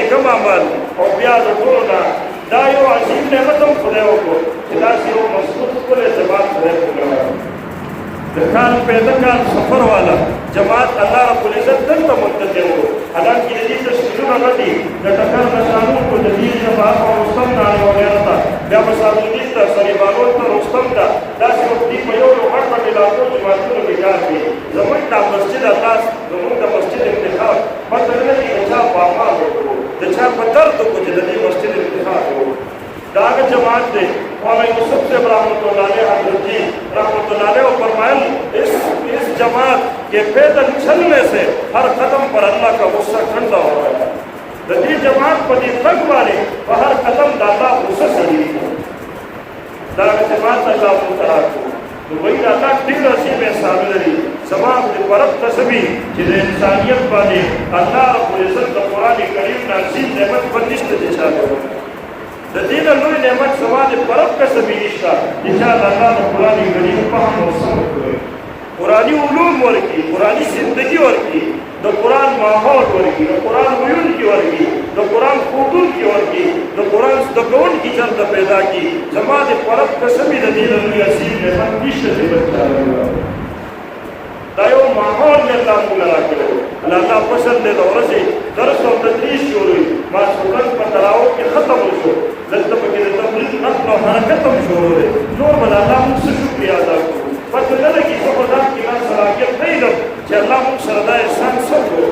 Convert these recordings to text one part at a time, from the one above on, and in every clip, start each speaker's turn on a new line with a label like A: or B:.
A: نیکم عمل او بیا د ټولو نه دا یو عظیم نعمت هم خدای وکړو چې داسې یو مضبوط ښکلی اعتبار خدای وکړو د کال پیدا کال سفر والا جماعت الله رب العزت دلته منتظر وو حالانکې د دې تشکیلونه نه دي د ټکر نشانونکو د دې جماعت او رستم ناړۍ وغیره ته بیا به صابردین ته سریبانون ته رستم ته داسې وختي په یو یو غټ غټ علاقو جماعتونو کې کار کوي زموږ دا مسجد الله زموږ د مسجد انتخاب پته نه لګي د چا په اعمال وکړو د چا په درد وکړو چې د دې مسجد انتخاب وکړو دا هغه جماعت دی مولانا یوسف صاحب رحمۃ اللہ علیہ حضرت جی رحمۃ اللہ علیہ فرمائے اس جماعت کے پیدل چلنے سے ہر قدم پر اللہ کا غصہ ٹھنڈا ہو رہا ہے ددی جماعت پدی تک والے ہر قدم دادا غصہ سڑی دا جماعت اللہ تعالی کو نو وای دا ټول شی به شامل لري سبب د پرب تسبی چې د انسانیت باندې الله رب العزت د قران کریم نازل نعمت پر نشته دي شامل د دې لوی نعمت سوال پرب کسبی نشته چې الله د قران کریم په هم وسو قرآنی علوم ورکی قرآنی زندگی ورکی د قرآن ماحول ورکی د قرآن ویون کی ورکی د قرآن خودون کی ورکی د قرآن زدکون کی چرد پیدا کی زما د پرب قسمی د دین لوی اصیل نعمت نشته دی بچا دا یو ماحول نه الله موږ راکړو الله پسند دې ورسې درس او تدریس شروع ما سورت په تراو کې ختم شو دلته په کې د تبلیغ نقل او حرکت هم شروع دی نور بل الله موږ شکریا ادا کوو پتہ نه لګي چې په ځان کې لا صلاحیت نه لرم چې الله موږ سره دا احسان وکړي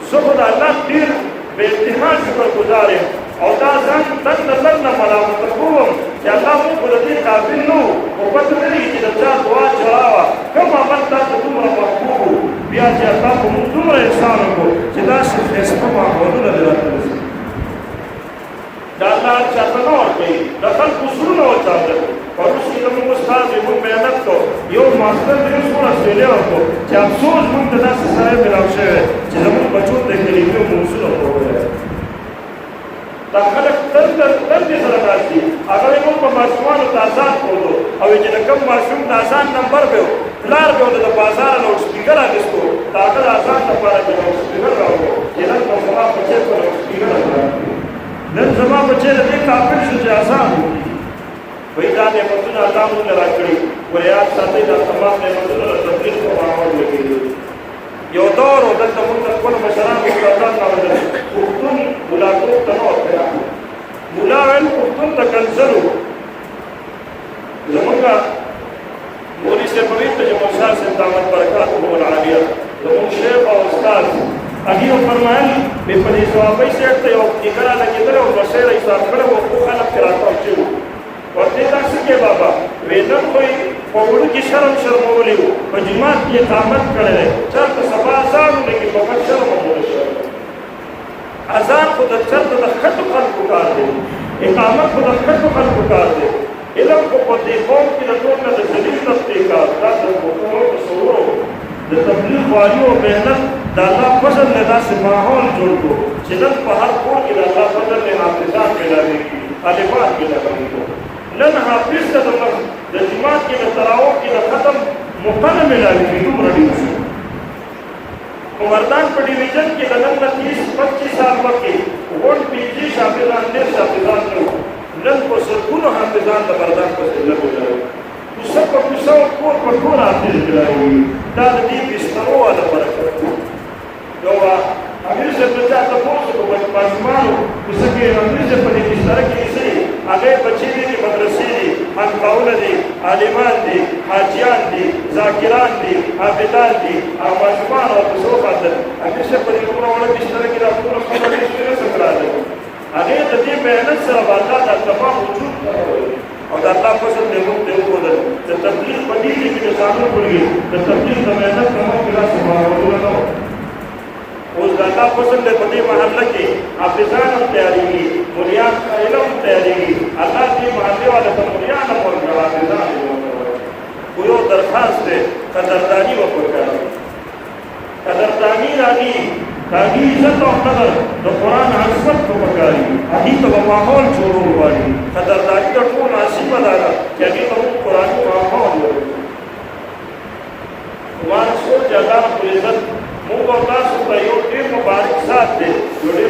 A: زه خو د الله ډېر بې انتها شکرګزار یم او دا ځان تن نه ملامت کوم چې الله موږ په دې قابل نه وو خو پتہ نه لګي چې د چا دعا چلا وه کوم عمل تاسو دومره محبوب وو بیا چې الله په موږ دومره احسان وکړو چې داسې ښایسته ماحولونه دې راته رسېږي دا الله چاته نه ورکوي د خلکو زړونه وچاودل پروس کې زموږ استاد دی موږ محنت کوو یو ماسټر دی څومره سویلې ورکړو چې افسوس موږ ته داسې سړی میلاو شوی چې زموږ بچو ته کلمې او موضوعونه وویل دا خلک تل دې سره راځي هغه موږ په ماشومانو ته آزاد کړو او چې د کوم ماشوم د آزاد نمبر به پلار به د بازار لاوډ سپیکر اخیستو د هغه د آزاد لپاره به لاوډ سپیکر راوړو چې نن په زما بچی په لاوډ سپیکر نن زما بچی د دې قابل شو چې آزاد وکړي وای دا نعمتونه الله موږ له راکړي وریا ساتي دا تمام نعمتونه د تبلیغ په ماحول لګېدل یو دور و دلته موږ خپل مشران استادان راوړل پښتون ملاقات ته نو ورکړه مولا ویل پښتون ته کنځلو زموږ مولوي صاحب ته چې موسی صاحب دعوت برکات هو العالیه زموږ شیخ او استاد هغه فرمایل په دې ځوابي سیټ ته یو کیګرا لګیدل او بشیر ایثار کړو او خلک راځي چې ورته تاسو کې بابا وېدم کوئی پوړو کې شرمولې وو په جماعت کې اقامت کړل چرته سبا ځانو کې په شرم مولې شو اذان خو د چرته د خټو خلکو کار دی اقامت خو د خټو خلکو کار دی علم کو په دې قوم کې د ټول نه د ذلیل نفسي کار تاسو په تصورو د تبلیغ والیو مهنت د الله فضل نه داسې ماحول جوړ کړو چې نن په هر کور کې د الله فضل نه حافظان ملاويږي طالبان ملاويږي نن حافظ ته د جماعت کې د تراوح کې د ختم مقنه ملاويږي دومره ډېر شو مردان په ډیویژن کې د نن 30-25 سال مخکې ووټ پیجي حافظان ډېر حافظان نه نن په سرګونو حافظان د مردان په ځای لګول کوڅه په کوڅه کور په کور حافظ ملاويږي دا د دې بسترو والا برکت یو امیر صاحب ته تاسو په ماشومانو کوڅه کې امیر صاحب په دې بستر کې سي هغه بچي دي مدرسې دي انقاونه دي عالمان دي حاجیان دي ذاکران دي حافظان دي او ماشومان او تاسو خاطر امیر صاحب په دې کومه بستر کې راځو خبرې شروع سره هغه د دې مهنت سره والله د تمام وجود او د الله فضل دې موږ ته وکړل د تبلیغ په دې کې د ځانو کوي د تبلیغ د مهنت کومه کلا سماوونه نو اوس د الله فضل دې په دې محله کې حافظان هم تیاریږي مليان علم تیاریږي الله دې محله والا ته مليان هم ورکړي حافظان خو یو درخواست دی قدرداني وکړئ قدرداني راځي کاږي عزت او قدر د قرآن عظمت په پکاري هغې ته به ماحول جوړول غواړي قدرداني د ټول نصیبه ده چې هغې ته موږ قرآني ماحول ورکړو زما سوچ چې الله رب العزت موږ او تاسو ته یو ډېر مبارک سات دی یو ډېر